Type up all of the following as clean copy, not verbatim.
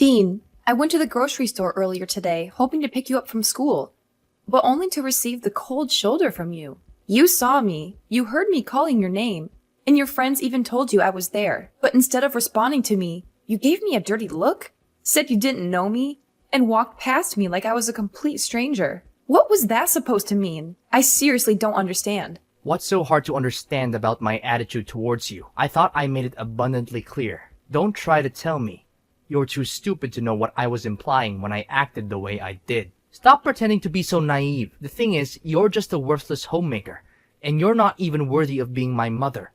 Dean, I went to the grocery store earlier today, hoping to pick you up from school, but only to receive the cold shoulder from you. You saw me, you heard me calling your name, and your friends even told you I was there. But instead of responding to me, you gave me a dirty look, said you didn't know me, and walked past me like I was a complete stranger. What was that supposed to mean? I seriously don't understand. What's so hard to understand about my attitude towards you? I thought I made it abundantly clear. Don't try to tell me. You're too stupid to know what I was implying when I acted the way I did. Stop pretending to be so naive. The thing is, you're just a worthless homemaker, and you're not even worthy of being my mother.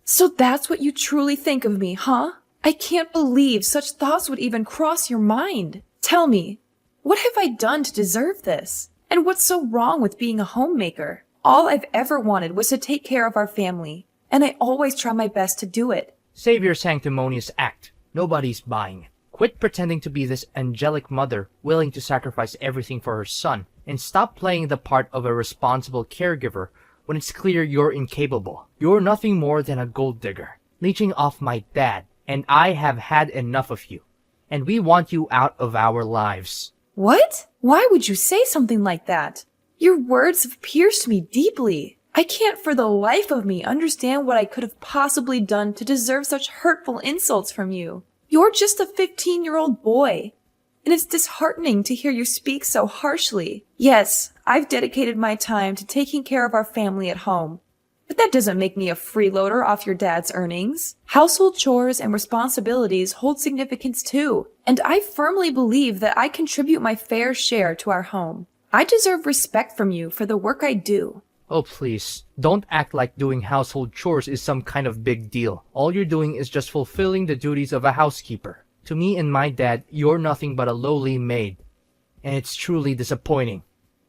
So that's what you truly think of me, huh? I can't believe such thoughts would even cross your mind. Tell me, what have I done to deserve this? And what's so wrong with being a homemaker? All I've ever wanted was to take care of our family, and I always try my best to do it. Save your sanctimonious act. Nobody's buying it. Quit pretending to be this angelic mother willing to sacrifice everything for her son, and stop playing the part of a responsible caregiver when it's clear you're incapable. You're nothing more than a gold digger, leeching off my dad, and I have had enough of you, and we want you out of our lives. What? Why would you say something like that? Your words have pierced me deeply. I can't for the life of me understand what I could have possibly done to deserve such hurtful insults from you. You're just a 15-year-old boy, and it's disheartening to hear you speak so harshly. Yes, I've dedicated my time to taking care of our family at home, but that doesn't make me a freeloader off your dad's earnings. Household chores and responsibilities hold significance too, and I firmly believe that I contribute my fair share to our home. I deserve respect from you for the work I do. Oh please, don't act like doing household chores is some kind of big deal. All you're doing is just fulfilling the duties of a housekeeper. To me and my dad, you're nothing but a lowly maid. And it's truly disappointing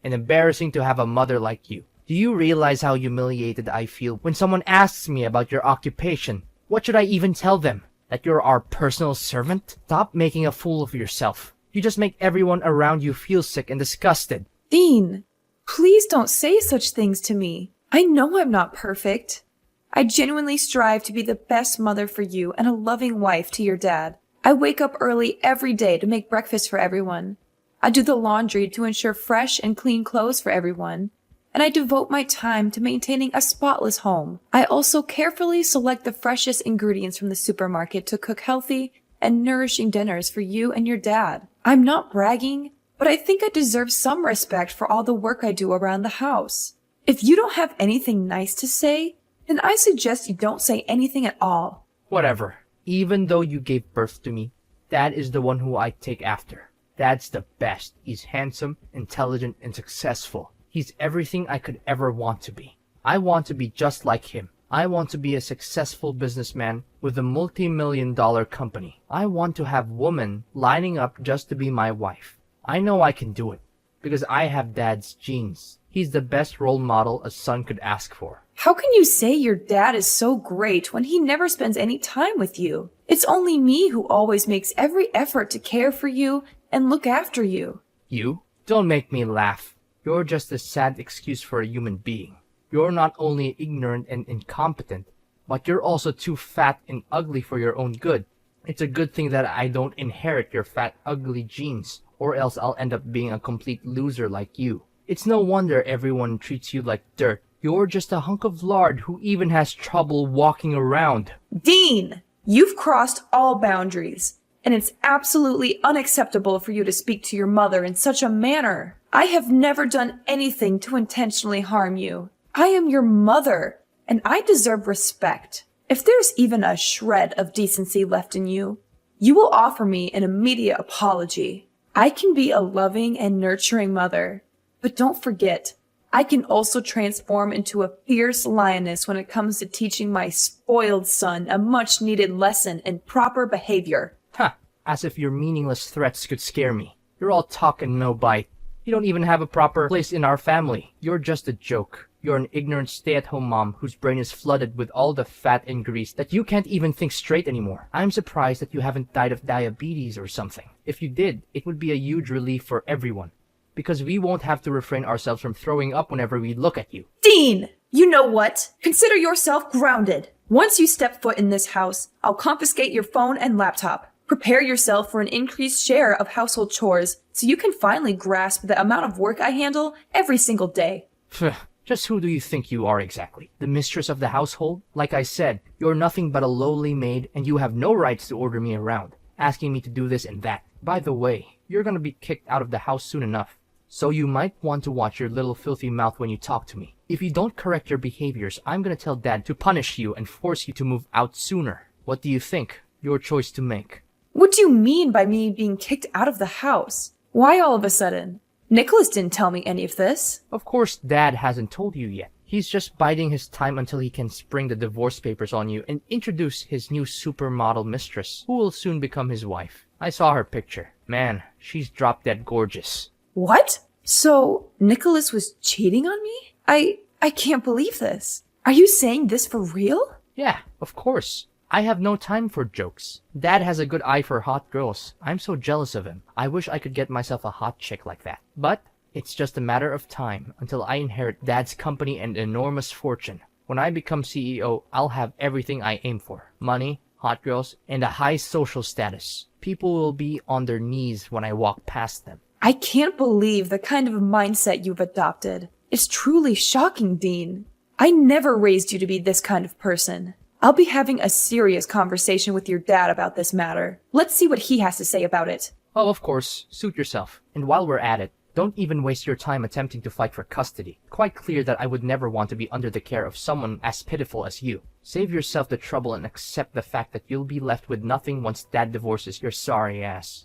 and embarrassing to have a mother like you. Do you realize how humiliated I feel when someone asks me about your occupation? What should I even tell them? That you're our personal servant? Stop making a fool of yourself. You just make everyone around you feel sick and disgusted. Dean, please don't say such things to me. I know I'm not perfect. I genuinely strive to be the best mother for you and a loving wife to your dad. I wake up early every day to make breakfast for everyone. I do the laundry to ensure fresh and clean clothes for everyone. And I devote my time to maintaining a spotless home. I also carefully select the freshest ingredients from the supermarket to cook healthy and nourishing dinners for you and your dad. I'm not bragging, but I think I deserve some respect for all the work I do around the house. If you don't have anything nice to say, then I suggest you don't say anything at all. Whatever. Even though you gave birth to me, Dad is the one who I take after. Dad's the best. He's handsome, intelligent, and successful. He's everything I could ever want to be. I want to be just like him. I want to be a successful businessman with a multi-million-dollar company. I want to have women lining up just to be my wife. I know I can do it, because I have Dad's genes. He's the best role model a son could ask for. How can you say your dad is so great when he never spends any time with you? It's only me who always makes every effort to care for you and look after you. You? Don't make me laugh. You're just a sad excuse for a human being. You're not only ignorant and incompetent, but you're also too fat and ugly for your own good. It's a good thing that I don't inherit your fat, ugly genes, or else I'll end up being a complete loser like you. It's no wonder everyone treats you like dirt. You're just a hunk of lard who even has trouble walking around. Dean, you've crossed all boundaries, and it's absolutely unacceptable for you to speak to your mother in such a manner. I have never done anything to intentionally harm you. I am your mother, and I deserve respect. If there's even a shred of decency left in you, you will offer me an immediate apology. I can be a loving and nurturing mother, but don't forget, I can also transform into a fierce lioness when it comes to teaching my spoiled son a much-needed lesson in proper behavior. Ha! As if your meaningless threats could scare me. You're all talk and no bite. You don't even have a proper place in our family. You're just a joke. You're an ignorant stay-at-home mom whose brain is flooded with all the fat and grease that you can't even think straight anymore. I'm surprised that you haven't died of diabetes or something. If you did, it would be a huge relief for everyone, because we won't have to refrain ourselves from throwing up whenever we look at you. Dean! You know what? Consider yourself grounded. Once you step foot in this house, I'll confiscate your phone and laptop. Prepare yourself for an increased share of household chores so you can finally grasp the amount of work I handle every single day. Phew, just who do you think you are exactly? The mistress of the household? Like I said, you're nothing but a lowly maid and you have no rights to order me around, asking me to do this and that. By the way, you're gonna be kicked out of the house soon enough, so you might want to watch your little filthy mouth when you talk to me. If you don't correct your behaviors, I'm gonna tell Dad to punish you and force you to move out sooner. What do you think? Your choice to make. What do you mean by me being kicked out of the house? Why all of a sudden? Nicholas didn't tell me any of this. Of course, Dad hasn't told you yet. He's just biding his time until he can spring the divorce papers on you and introduce his new supermodel mistress, who will soon become his wife. I saw her picture. Man, she's drop dead gorgeous. What? So, Nicholas was cheating on me? I can't believe this. Are you saying this for real? Yeah, of course. I have no time for jokes. Dad has a good eye for hot girls. I'm so jealous of him. I wish I could get myself a hot chick like that. But it's just a matter of time until I inherit Dad's company and enormous fortune. When I become CEO, I'll have everything I aim for. Money, hot girls, and a high social status. People will be on their knees when I walk past them. I can't believe the kind of mindset you've adopted. It's truly shocking, Dean. I never raised you to be this kind of person. I'll be having a serious conversation with your dad about this matter. Let's see what he has to say about it. Oh, of course. Suit yourself. And while we're at it, don't even waste your time attempting to fight for custody. Quite clear that I would never want to be under the care of someone as pitiful as you. Save yourself the trouble and accept the fact that you'll be left with nothing once Dad divorces your sorry ass.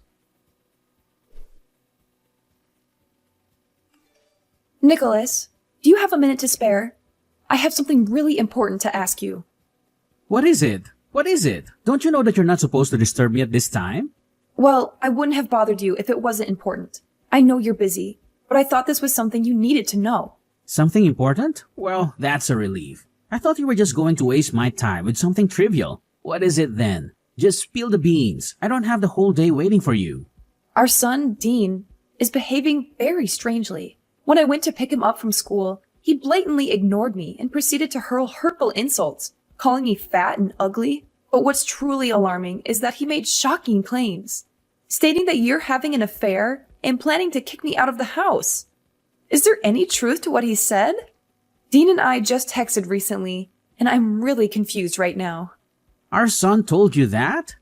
Nicholas, do you have a minute to spare? I have something really important to ask you. What is it? What is it? Don't you know that you're not supposed to disturb me at this time? Well, I wouldn't have bothered you if it wasn't important. I know you're busy, but I thought this was something you needed to know. Something important? Well, that's a relief. I thought you were just going to waste my time with something trivial. What is it then? Just spill the beans. I don't have the whole day waiting for you. Our son, Dean, is behaving very strangely. When I went to pick him up from school, he blatantly ignored me and proceeded to hurl hurtful insults, calling me fat and ugly. But what's truly alarming is that he made shocking claims, stating that you're having an affair and planning to kick me out of the house. Is there any truth to what he said? Dean and I just texted recently, and I'm really confused right now. Our son told you that?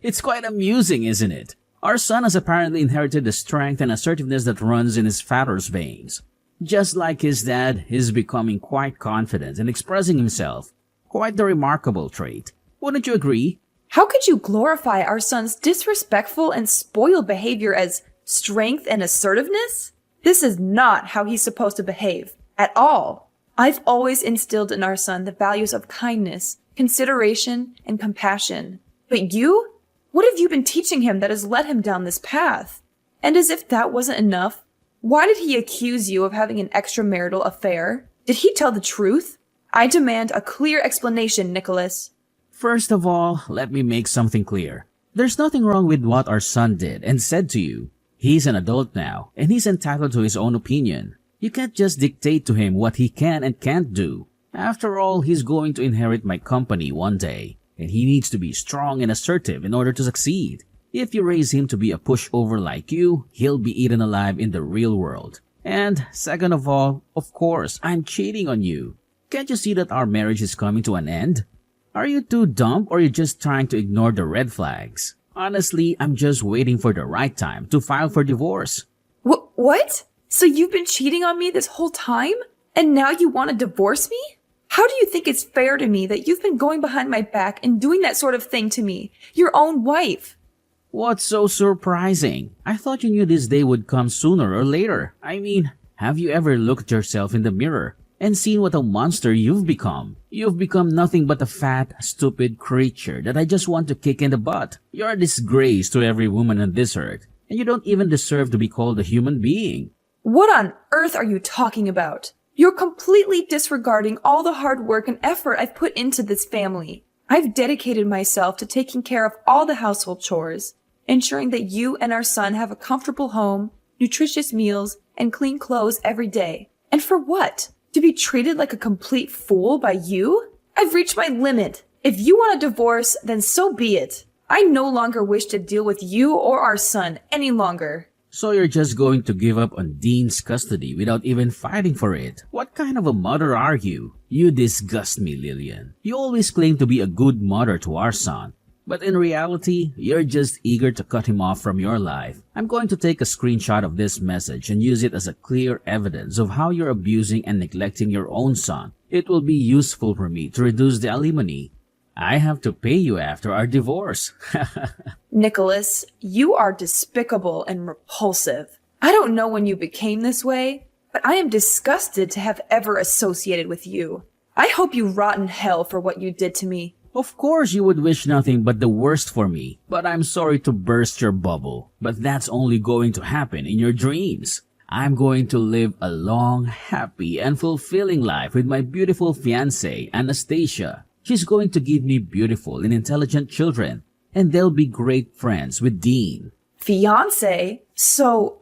It's quite amusing, isn't it? Our son has apparently inherited the strength and assertiveness that runs in his father's veins. Just like his dad, he's becoming quite confident and expressing himself. Quite the remarkable trait. Wouldn't you agree? How could you glorify our son's disrespectful and spoiled behavior as strength and assertiveness? This is not how he's supposed to behave, at all. I've always instilled in our son the values of kindness, consideration, and compassion. But you? What have you been teaching him that has led him down this path? And as if that wasn't enough, why did he accuse you of having an extramarital affair? Did he tell the truth? I demand a clear explanation, Nicholas. First of all, let me make something clear. There's nothing wrong with what our son did and said to you. He's an adult now, and he's entitled to his own opinion. You can't just dictate to him what he can and can't do. After all, he's going to inherit my company one day, and he needs to be strong and assertive in order to succeed. If you raise him to be a pushover like you, he'll be eaten alive in the real world. And second of all, of course, I'm cheating on you. Can't you see that our marriage is coming to an end? Are you too dumb or are you just trying to ignore the red flags? Honestly, I'm just waiting for the right time to file for divorce. What? So you've been cheating on me this whole time? And now you want to divorce me? How do you think it's fair to me that you've been going behind my back and doing that sort of thing to me, your own wife? What's so surprising? I thought you knew this day would come sooner or later. I mean, have you ever looked at yourself in the mirror and seen what a monster you've become? You've become nothing but a fat, stupid creature that I just want to kick in the butt. You're a disgrace to every woman on this earth, and you don't even deserve to be called a human being. What on earth are you talking about? You're completely disregarding all the hard work and effort I've put into this family. I've dedicated myself to taking care of all the household chores, ensuring that you and our son have a comfortable home, nutritious meals, and clean clothes every day. And for what? To be treated like a complete fool by you? I've reached my limit. If you want a divorce, then so be it. I no longer wish to deal with you or our son any longer. So you're just going to give up on Dean's custody without even fighting for it? What kind of a mother are you? You disgust me, Lillian. You always claim to be a good mother to our son. But in reality, you're just eager to cut him off from your life. I'm going to take a screenshot of this message and use it as a clear evidence of how you're abusing and neglecting your own son. It will be useful for me to reduce the alimony. I have to pay you after our divorce. Nicholas, you are despicable and repulsive. I don't know when you became this way, but I am disgusted to have ever associated with you. I hope you rot in hell for what you did to me. Of course you would wish nothing but the worst for me, but I'm sorry to burst your bubble. But that's only going to happen in your dreams. I'm going to live a long, happy, and fulfilling life with my beautiful fiancée, Anastasia. She's going to give me beautiful and intelligent children, and they'll be great friends with Dean. Fiancé? So,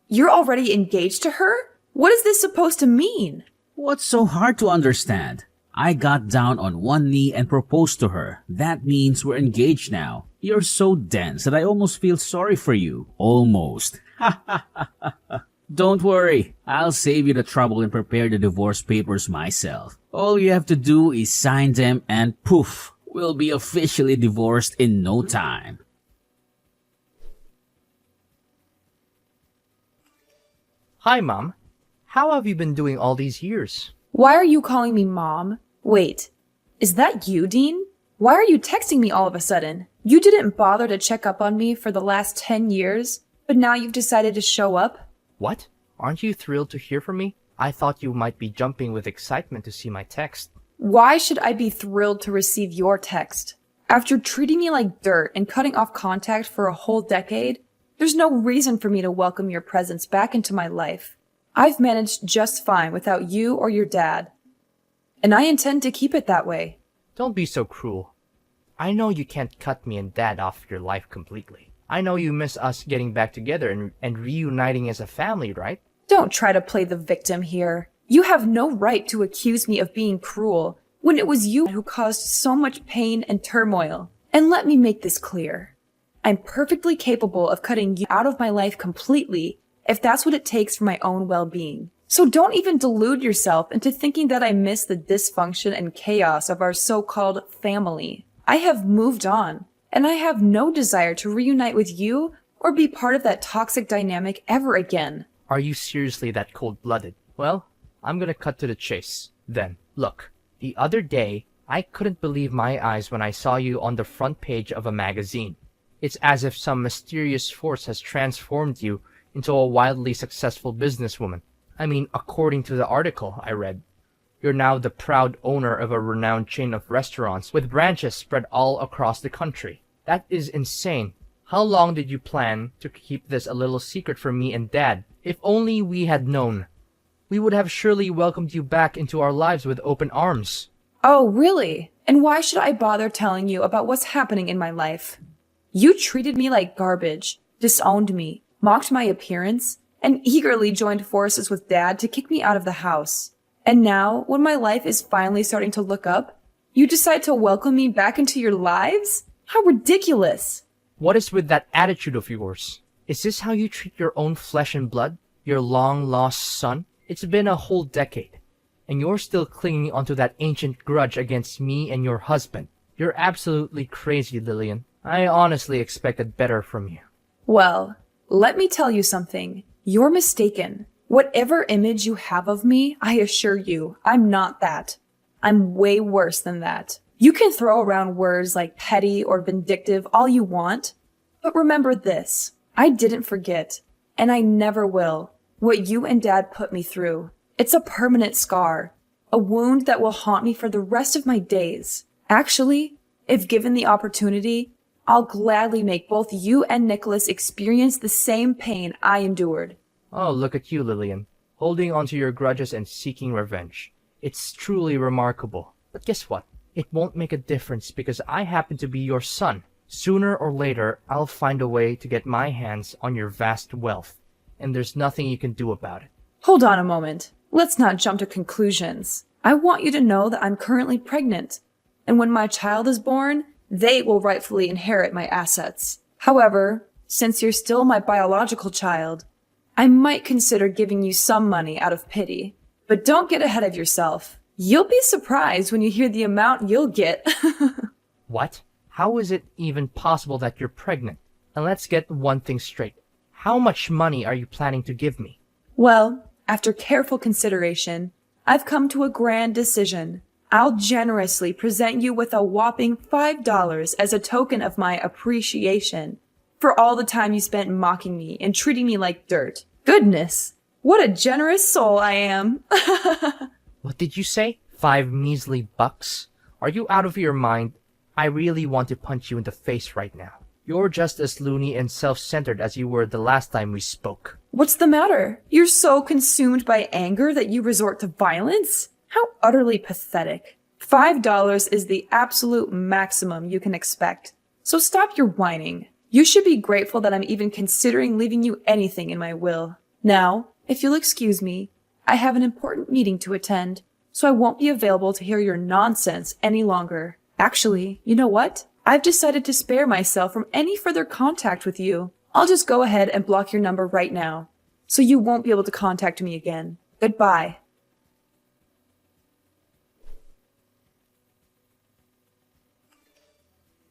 you're already engaged to her? What is this supposed to mean? What's so hard to understand? I got down on one knee and proposed to her. That means we're engaged now. You're so dense that I almost feel sorry for you. Almost. Don't worry. I'll save you the trouble and prepare the divorce papers myself. All you have to do is sign them and poof, we'll be officially divorced in no time. Hi, Mom. How have you been doing all these years? Why are you calling me Mom? Wait, is that you, Dean? Why are you texting me all of a sudden? You didn't bother to check up on me for the last 10 years, but now you've decided to show up? What? Aren't you thrilled to hear from me? I thought you might be jumping with excitement to see my text. Why should I be thrilled to receive your text? After treating me like dirt and cutting off contact for a whole decade, there's no reason for me to welcome your presence back into my life. I've managed just fine without you or your dad, and I intend to keep it that way. Don't be so cruel. I know you can't cut me and Dad off your life completely. I know you miss us getting back together and reuniting as a family, right? Don't try to play the victim here. You have no right to accuse me of being cruel when it was you who caused so much pain and turmoil. And let me make this clear. I'm perfectly capable of cutting you out of my life completely if that's what it takes for my own well-being. So don't even delude yourself into thinking that I miss the dysfunction and chaos of our so-called family. I have moved on, and I have no desire to reunite with you or be part of that toxic dynamic ever again. Are you seriously that cold-blooded? Well, I'm gonna cut to the chase. Then, look, the other day, I couldn't believe my eyes when I saw you on the front page of a magazine. It's as if some mysterious force has transformed you into a wildly successful businesswoman. I mean, according to the article I read, you're now the proud owner of a renowned chain of restaurants with branches spread all across the country. That is insane. How long did you plan to keep this a little secret from me and Dad? If only we had known. We would have surely welcomed you back into our lives with open arms. Oh, really? And why should I bother telling you about what's happening in my life? You treated me like garbage, disowned me, mocked my appearance, and eagerly joined forces with Dad to kick me out of the house. And now, when my life is finally starting to look up, you decide to welcome me back into your lives? How ridiculous! What is with that attitude of yours? Is this how you treat your own flesh and blood? Your long-lost son? It's been a whole decade, and you're still clinging onto that ancient grudge against me and your husband. You're absolutely crazy, Lillian. I honestly expected better from you. Well, let me tell you something. You're mistaken. Whatever image you have of me, I assure you, I'm not that. I'm way worse than that. You can throw around words like petty or vindictive all you want, but remember this. I didn't forget, and I never will, what you and Dad put me through. It's a permanent scar, a wound that will haunt me for the rest of my days. Actually, if given the opportunity, I'll gladly make both you and Nicholas experience the same pain I endured. Oh, look at you, Lillian, holding onto your grudges and seeking revenge. It's truly remarkable. But guess what? It won't make a difference because I happen to be your son. Sooner or later, I'll find a way to get my hands on your vast wealth, and there's nothing you can do about it. Hold on a moment. Let's not jump to conclusions. I want you to know that I'm currently pregnant, and when my child is born, they will rightfully inherit my assets. However, since you're still my biological child, I might consider giving you some money out of pity. But don't get ahead of yourself. You'll be surprised when you hear the amount you'll get. What? How is it even possible that you're pregnant? And let's get one thing straight. How much money are you planning to give me? Well, after careful consideration, I've come to a grand decision. I'll generously present you with a whopping $5 as a token of my appreciation for all the time you spent mocking me and treating me like dirt. Goodness, what a generous soul I am. What did you say? 5 measly bucks? Are you out of your mind? I really want to punch you in the face right now. You're just as loony and self-centered as you were the last time we spoke. What's the matter? You're so consumed by anger that you resort to violence? How utterly pathetic. $5 is the absolute maximum you can expect. So stop your whining. You should be grateful that I'm even considering leaving you anything in my will. Now, if you'll excuse me, I have an important meeting to attend, so I won't be available to hear your nonsense any longer. Actually, you know what? I've decided to spare myself from any further contact with you. I'll just go ahead and block your number right now, so you won't be able to contact me again. Goodbye.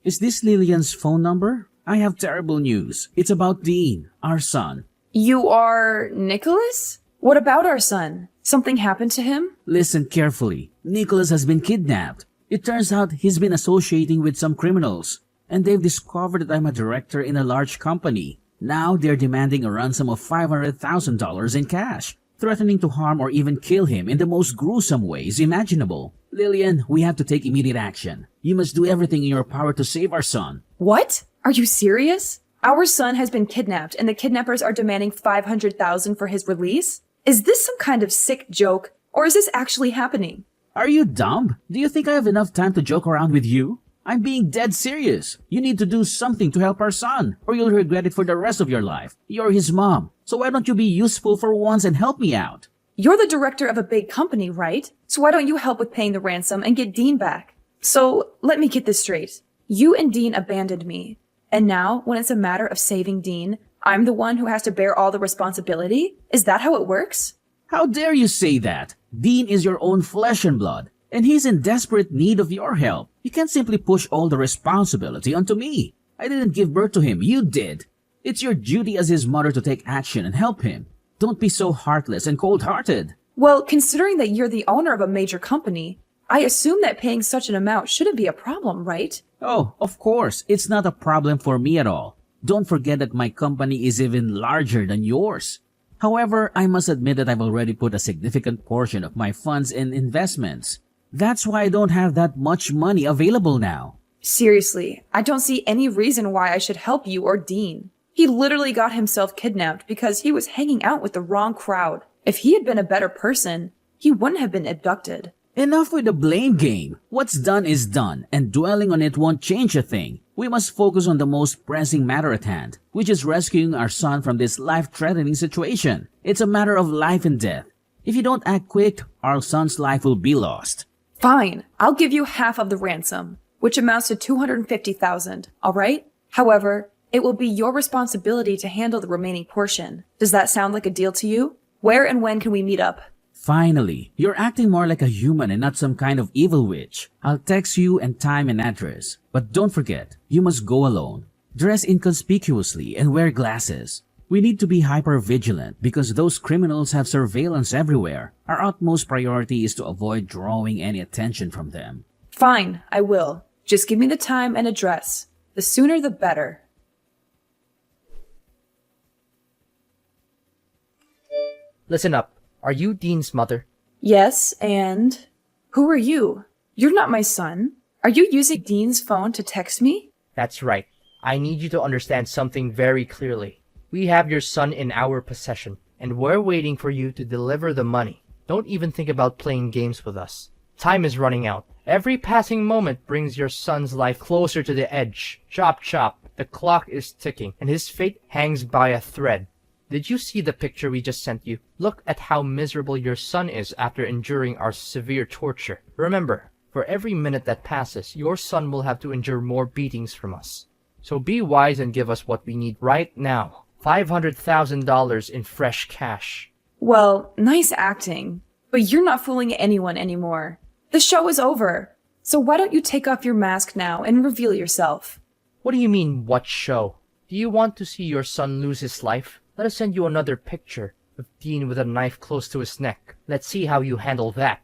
Is this Lillian's phone number? I have terrible news. It's about Dean, our son. You are Nicholas? What about our son? Something happened to him? Listen carefully. Nicholas has been kidnapped. It turns out he's been associating with some criminals, and they've discovered that I'm a director in a large company. Now they're demanding a ransom of $500,000 in cash, threatening to harm or even kill him in the most gruesome ways imaginable. Lillian, we have to take immediate action. You must do everything in your power to save our son. What? Are you serious? Our son has been kidnapped and the kidnappers are demanding $500,000 for his release? Is this some kind of sick joke, or is this actually happening? Are you dumb? Do you think I have enough time to joke around with you? I'm being dead serious. You need to do something to help our son, or you'll regret it for the rest of your life. You're his mom, so why don't you be useful for once and help me out? You're the director of a big company, right? So why don't you help with paying the ransom and get Dean back? So, let me get this straight. You and Dean abandoned me. And now, when it's a matter of saving Dean, I'm the one who has to bear all the responsibility? Is that how it works? How dare you say that? Dean is your own flesh and blood, and he's in desperate need of your help. You can't simply push all the responsibility onto me. I didn't give birth to him, you did. It's your duty as his mother to take action and help him. Don't be so heartless and cold-hearted. Well, considering that you're the owner of a major company, I assume that paying such an amount shouldn't be a problem, right? Oh, of course, it's not a problem for me at all. Don't forget that my company is even larger than yours. However, I must admit that I've already put a significant portion of my funds in investments. That's why I don't have that much money available now. Seriously, I don't see any reason why I should help you or Dean. He literally got himself kidnapped because he was hanging out with the wrong crowd. If he had been a better person, he wouldn't have been abducted. Enough with the blame game. What's done is done, and dwelling on it won't change a thing. We must focus on the most pressing matter at hand, which is rescuing our son from this life-threatening situation. It's a matter of life and death. If you don't act quick, our son's life will be lost. Fine, I'll give you half of the ransom, which amounts to $250,000, all right? However, it will be your responsibility to handle the remaining portion. Does that sound like a deal to you? Where and when can we meet up? Finally, you're acting more like a human and not some kind of evil witch. I'll text you and time and address. But don't forget, you must go alone. Dress inconspicuously and wear glasses. We need to be hyper-vigilant because those criminals have surveillance everywhere. Our utmost priority is to avoid drawing any attention from them. Fine, I will. Just give me the time and address. The sooner the better. Listen up. Are you Dean's mother? Yes, and? Who are you? You're not my son. Are you using Dean's phone to text me? That's right. I need you to understand something very clearly. We have your son in our possession, and we're waiting for you to deliver the money. Don't even think about playing games with us. Time is running out. Every passing moment brings your son's life closer to the edge. Chop chop. The clock is ticking, and his fate hangs by a thread. Did you see the picture we just sent you? Look at how miserable your son is after enduring our severe torture. Remember, For every minute that passes, your son will have to endure more beatings from us. So be wise and give us what we need right now. $500,000 in fresh cash. Well, nice acting, but you're not fooling anyone anymore. The show is over. So why don't you take off your mask now and reveal yourself? What do you mean, what show? Do you want to see your son lose his life? Let us send you another picture of Dean with a knife close to his neck. Let's see how you handle that.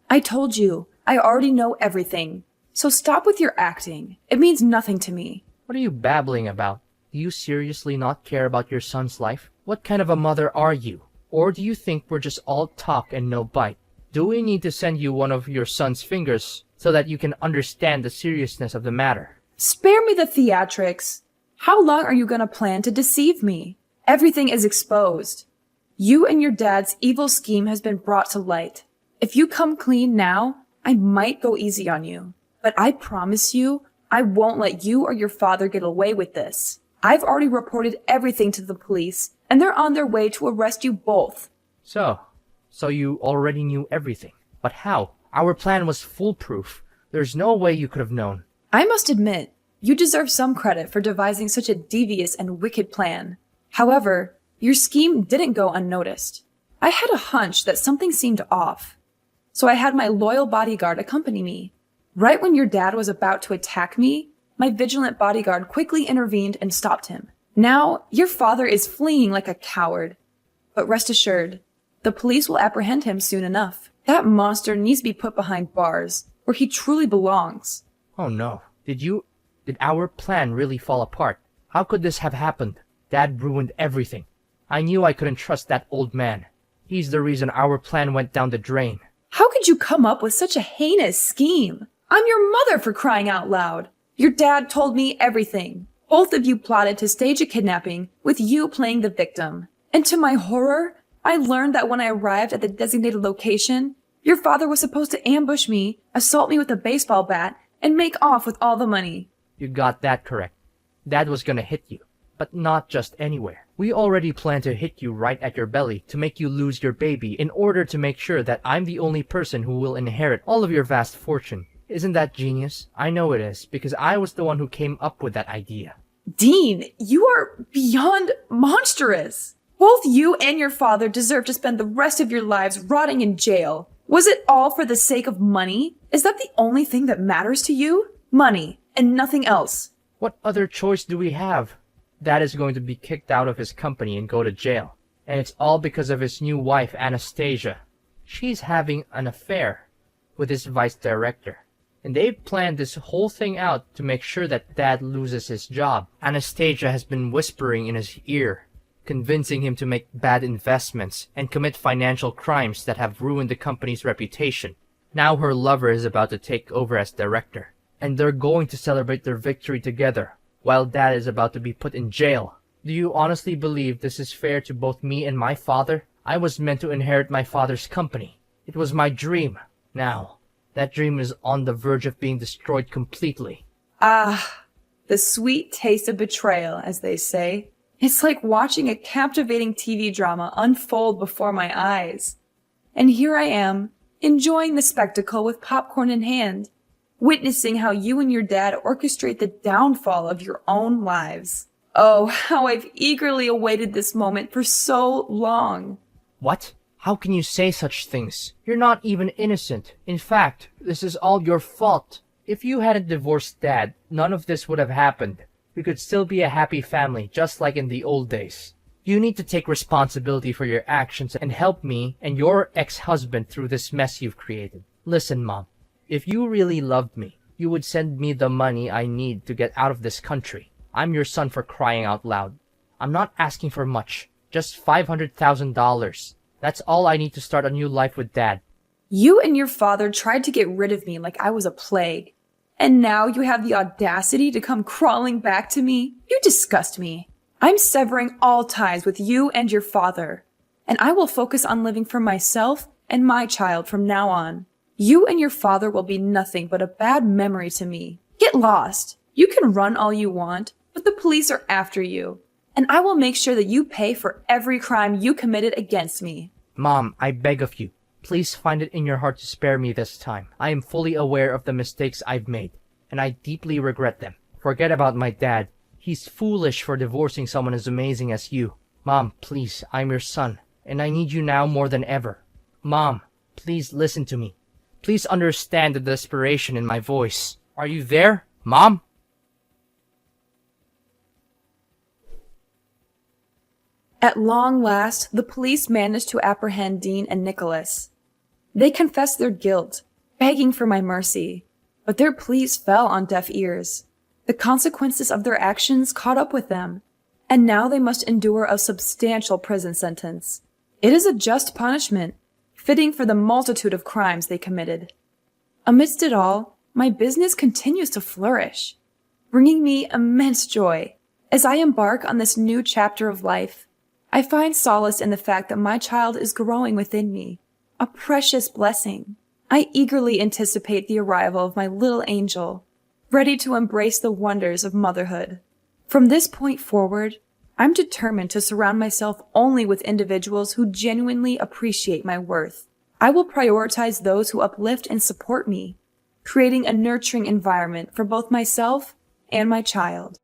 I told you, I already know everything. So stop with your acting. It means nothing to me. What are you babbling about? Do you seriously not care about your son's life? What kind of a mother are you? Or do you think we're just all talk and no bite? Do we need to send you one of your son's fingers so that you can understand the seriousness of the matter? Spare me the theatrics. How long are you gonna plan to deceive me? Everything is exposed. You and your dad's evil scheme has been brought to light. If you come clean now, I might go easy on you. But I promise you, I won't let you or your father get away with this. I've already reported everything to the police, and they're on their way to arrest you both. So you already knew everything. But how? Our plan was foolproof. There's no way you could have known. I must admit, you deserve some credit for devising such a devious and wicked plan. However, your scheme didn't go unnoticed. I had a hunch that something seemed off. So I had my loyal bodyguard accompany me. Right when your dad was about to attack me, my vigilant bodyguard quickly intervened and stopped him. Now, your father is fleeing like a coward. But rest assured, the police will apprehend him soon enough. That monster needs to be put behind bars, where he truly belongs. Oh no. Did our plan really fall apart? How could this have happened? Dad ruined everything. I knew I couldn't trust that old man. He's the reason our plan went down the drain. How could you come up with such a heinous scheme? I'm your mother, for crying out loud. Your dad told me everything. Both of you plotted to stage a kidnapping, with you playing the victim. And to my horror, I learned that when I arrived at the designated location, your father was supposed to ambush me, assault me with a baseball bat, and make off with all the money. You got that correct. Dad was gonna hit you, but not just anywhere. We already planned to hit you right at your belly to make you lose your baby in order to make sure that I'm the only person who will inherit all of your vast fortune. Isn't that genius? I know it is, because I was the one who came up with that idea. Dean, you are beyond monstrous. Both you and your father deserve to spend the rest of your lives rotting in jail. Was it all for the sake of money? Is that the only thing that matters to you? Money, and nothing else. What other choice do we have? Dad is going to be kicked out of his company and go to jail. And it's all because of his new wife, Anastasia. She's having an affair with his vice director. And they've planned this whole thing out to make sure that Dad loses his job. Anastasia has been whispering in his ear, convincing him to make bad investments and commit financial crimes that have ruined the company's reputation. Now her lover is about to take over as director, and they're going to celebrate their victory together, while Dad is about to be put in jail. Do you honestly believe this is fair to both me and my father? I was meant to inherit my father's company. It was my dream. Now, that dream is on the verge of being destroyed completely. Ah, the sweet taste of betrayal, as they say. It's like watching a captivating TV drama unfold before my eyes. And here I am, enjoying the spectacle with popcorn in hand, witnessing how you and your dad orchestrate the downfall of your own lives. Oh, how I've eagerly awaited this moment for so long. What? How can you say such things? You're not even innocent. In fact, this is all your fault. If you hadn't divorced Dad, none of this would have happened. We could still be a happy family, just like in the old days. You need to take responsibility for your actions and help me and your ex-husband through this mess you've created. Listen, Mom. If you really loved me, you would send me the money I need to get out of this country. I'm your son, for crying out loud. I'm not asking for much, just $500,000. That's all I need to start a new life with Dad. You and your father tried to get rid of me like I was a plague. And now you have the audacity to come crawling back to me? You disgust me. I'm severing all ties with you and your father. And I will focus on living for myself and my child from now on. You and your father will be nothing but a bad memory to me. Get lost. You can run all you want, but the police are after you. And I will make sure that you pay for every crime you committed against me. Mom, I beg of you. Please find it in your heart to spare me this time. I am fully aware of the mistakes I've made, and I deeply regret them. Forget about my dad. He's foolish for divorcing someone as amazing as you. Mom, please, I'm your son, and I need you now more than ever. Mom, please listen to me. Please understand the desperation in my voice. Are you there, Mom? At long last, the police managed to apprehend Dean and Nicholas. They confessed their guilt, begging for my mercy, but their pleas fell on deaf ears. The consequences of their actions caught up with them, and now they must endure a substantial prison sentence. It is a just punishment, fitting for the multitude of crimes they committed. Amidst it all, my business continues to flourish, bringing me immense joy. As I embark on this new chapter of life, I find solace in the fact that my child is growing within me, a precious blessing. I eagerly anticipate the arrival of my little angel, ready to embrace the wonders of motherhood. From this point forward, I'm determined to surround myself only with individuals who genuinely appreciate my worth. I will prioritize those who uplift and support me, creating a nurturing environment for both myself and my child.